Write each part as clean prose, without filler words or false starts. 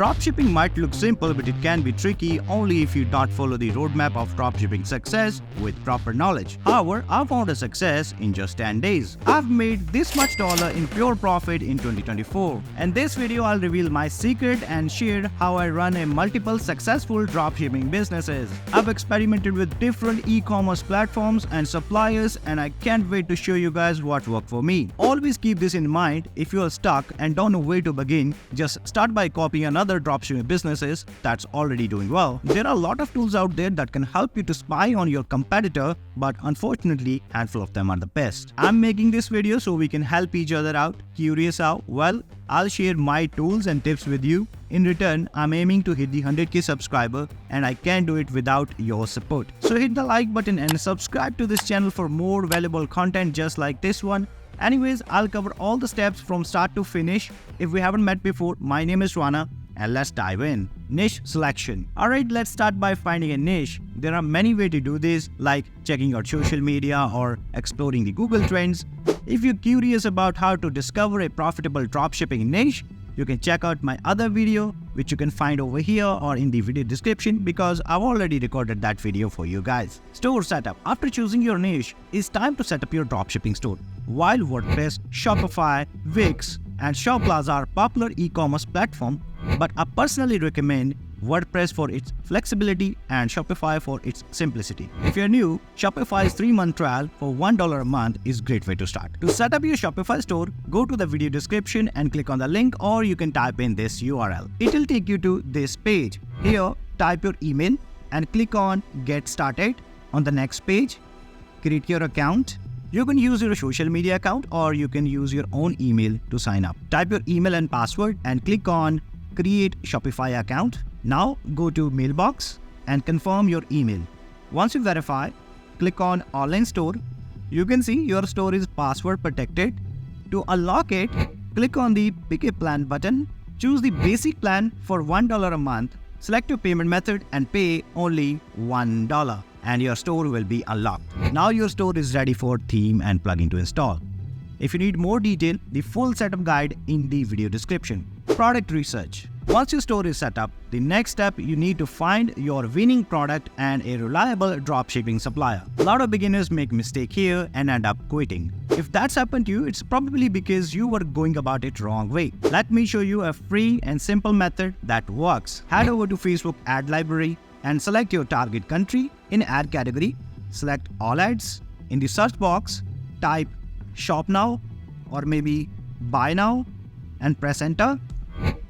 Dropshipping might look simple, but it can be tricky only if you don't follow the roadmap of dropshipping success with proper knowledge. However, I found a success in just 10 days. I've made this much dollar in pure profit in 2024. In this video, I'll reveal my secret and share how I run a multiple successful dropshipping businesses. I've experimented with different e-commerce platforms and suppliers, and I can't wait to show you guys what worked for me. Always keep this in mind. If you are stuck and don't know where to begin, just start by copying another dropshipping businesses that's already doing well. There are a lot of tools out there that can help you to spy on your competitor, but unfortunately, handful of them are the best. I'm making this video so we can help each other out. Curious how? Well, I'll share my tools and tips with you. In return, I'm aiming to hit the 100k subscriber, and I can't do it without your support. So hit the like button and subscribe to this channel for more valuable content just like this one. Anyways, I'll cover all the steps from start to finish. If we haven't met before, my name is Rana, and let's dive in. Niche selection. Alright, let's start by finding a niche. There are many ways to do this, like checking out social media or exploring the Google Trends. If you're curious about how to discover a profitable dropshipping niche, you can check out my other video, which you can find over here or in the video description, because I've already recorded that video for you guys. Store setup. After choosing your niche, it's time to set up your dropshipping store. While WordPress, Shopify, Wix, and Shopify are popular e-commerce platforms, but I personally recommend WordPress for its flexibility and Shopify for its simplicity. If you're new, Shopify's 3-month trial for $1 a month is a great way to start. To set up your Shopify store, go to the video description and click on the link, or you can type in this URL. It'll take you to this page. Here, type your email and click on Get Started. On the next page, create your account. You can use your social media account, or you can use your own email to sign up. Type your email and password and click on Create Shopify account. Now go to Mailbox and confirm your email. Once you verify, click on Online Store. You can see your store is password protected. To unlock it, click on the Pick a Plan button. Choose the basic plan for $1 a month. Select your payment method and pay only $1, and your store will be unlocked. Now your store is ready for theme and plugin to install. If you need more detail, the full setup guide in the video description. Product research. Once your store is set up, the next step, you need to find your winning product and a reliable dropshipping supplier. A lot of beginners make mistake here and end up quitting. If that's happened to you, it's probably because you were going about it wrong way. Let me show you a free and simple method that works. Head over to Facebook ad library and select your target country. In ad category, select all ads. In the search box, type shop now or maybe buy now and press enter.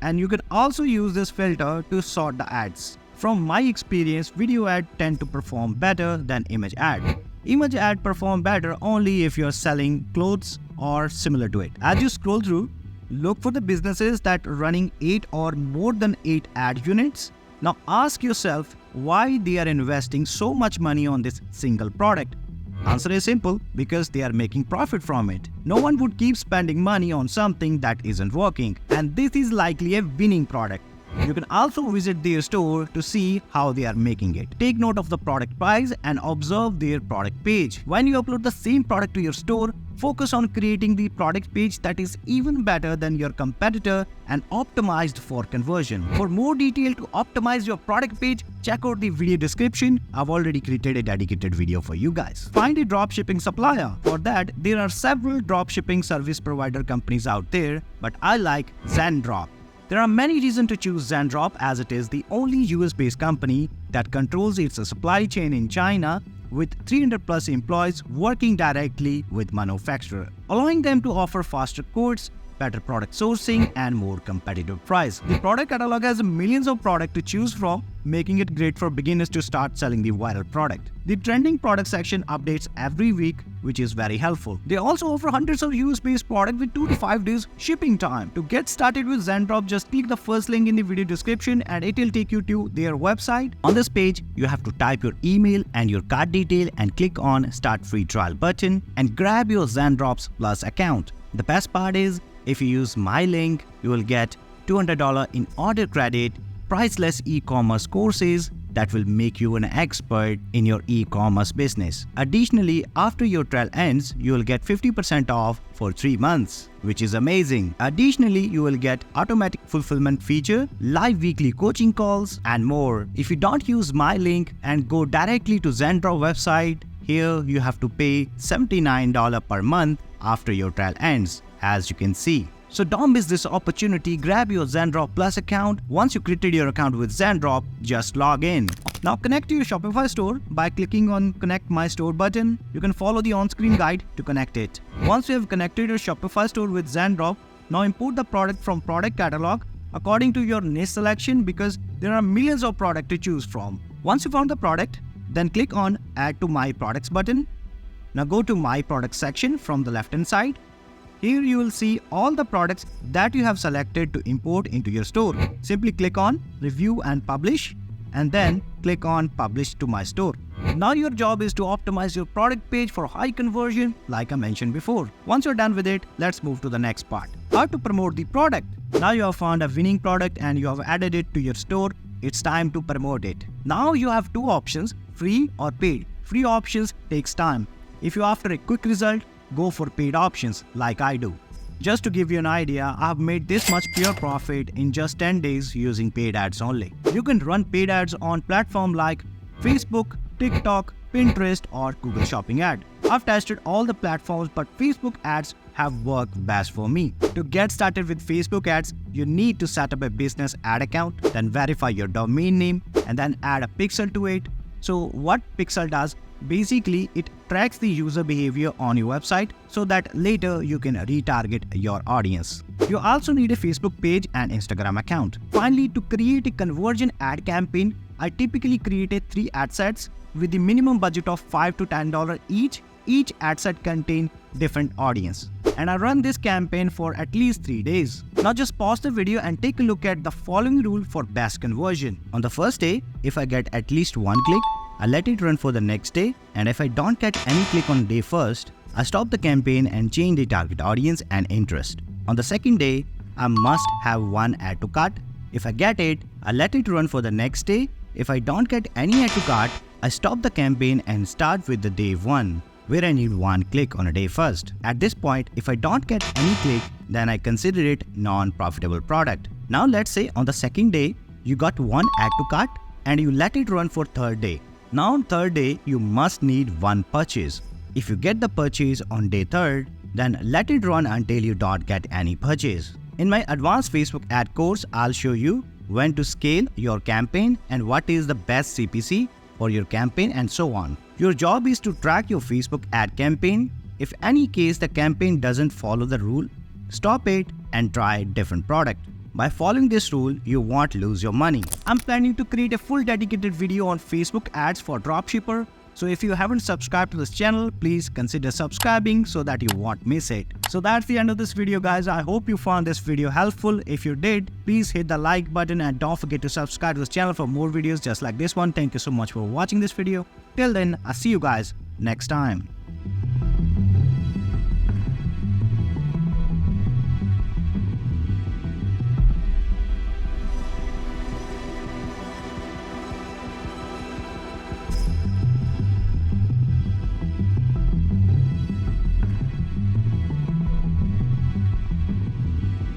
And you can also use this filter to sort the ads. From my experience, video ads tend to perform better than image ad. Image ad perform better only if you're selling clothes or similar to it. As you scroll through, look for the businesses that are running 8 or more than 8 ad units. Now ask yourself why they are investing so much money on this single product. Answer is simple: because they are making profit from it. No one would keep spending money on something that isn't working, and this is likely a winning product. You can also visit their store to see how they are making it. Take note of the product price and observe their product page. When you upload the same product to your store, focus on creating the product page that is even better than your competitor and optimized for conversion. For more detail to optimize your product page, check out the video description. I've already created a dedicated video for you guys. Find a dropshipping supplier. For that, there are several dropshipping service provider companies out there, but I like Zendrop. There are many reasons to choose Zendrop, as it is the only US-based company that controls its supply chain in China, with 300 plus employees working directly with manufacturers, allowing them to offer faster quotes, better product sourcing, and more competitive price. The product catalog has millions of products to choose from, making it great for beginners to start selling the viral product. The trending product section updates every week, which is very helpful. They also offer hundreds of US-based products with 2 to 5 days shipping time. To get started with Zendrop, just click the first link in the video description and it will take you to their website. On this page, you have to type your email and your card detail and click on Start Free Trial button and grab your Zendrop's Plus account. The best part is, if you use my link, you will get $200 in order credit, priceless e-commerce courses that will make you an expert in your e-commerce business. Additionally, after your trial ends, you will get 50% off for 3 months, which is amazing. Additionally, you will get automatic fulfillment feature, live weekly coaching calls, and more. If you don't use my link and go directly to Zendrop website, here you have to pay $79 per month after your trial ends, as you can see. So don't miss this opportunity. Grab your Zendrop Plus account. Once you created your account with Zendrop, just log in. Now connect to your Shopify store by clicking on Connect My Store button. You can follow the on-screen guide to connect it. Once you have connected your Shopify store with Zendrop, now import the product from product catalog according to your niche selection, because there are millions of products to choose from. Once you found the product, then click on Add to My Products button. Now go to My Products section from the left hand side. Here you will see all the products that you have selected to import into your store. Simply click on Review and Publish, and then click on Publish to My Store. Now your job is to optimize your product page for high conversion, like I mentioned before. Once you're done with it, let's move to the next part. How to promote the product. Now you have found a winning product and you have added it to your store. It's time to promote it. Now you have two options, free or paid. Free options takes time. If you're after a quick result, go for paid options like I do. Just to give you an idea, I have made this much pure profit in just 10 days using paid ads only. You can run paid ads on platforms like Facebook, TikTok, Pinterest, or Google Shopping ad. I've tested all the platforms, but Facebook ads have worked best for me. To get started with Facebook ads, you need to set up a business ad account, then verify your domain name, and then add a pixel to it. So what Pixel does, basically it tracks the user behavior on your website so that later you can retarget your audience. You also need a Facebook page and Instagram account. Finally, to create a conversion ad campaign, I typically created 3 ad sets with the minimum budget of $5 to $10 each. Each ad set contains different audience. And I run this campaign for at least 3 days. Now just pause the video and take a look at the following rule for best conversion. On the first day, if I get at least 1 click, I let it run for the next day, and if I don't get any click on day first, I stop the campaign and change the target audience and interest. On the second day, I must have 1 add to cart. If I get it, I let it run for the next day. If I don't get any add to cart, I stop the campaign and start with the day 1, where I need 1 click on a day first. At this point, if I don't get any click, then I consider it non-profitable product. Now let's say on the second day, you got 1 add to cart and you let it run for third day. Now on third day, you must need 1 purchase. If you get the purchase on day 3rd, then let it run until you don't get any purchase. In my advanced Facebook ad course, I'll show you when to scale your campaign and what is the best CPC for your campaign and so on. Your job is to track your Facebook ad campaign. If any case the campaign doesn't follow the rule, stop it and try a different product. By following this rule, you won't lose your money. I'm planning to create a full dedicated video on Facebook ads for dropshipper. So if you haven't subscribed to this channel, please consider subscribing so that you won't miss it. So that's the end of this video, guys. I hope you found this video helpful. If you did, please hit the like button and don't forget to subscribe to this channel for more videos just like this one. Thank you so much for watching this video. Till then, I'll see you guys next time.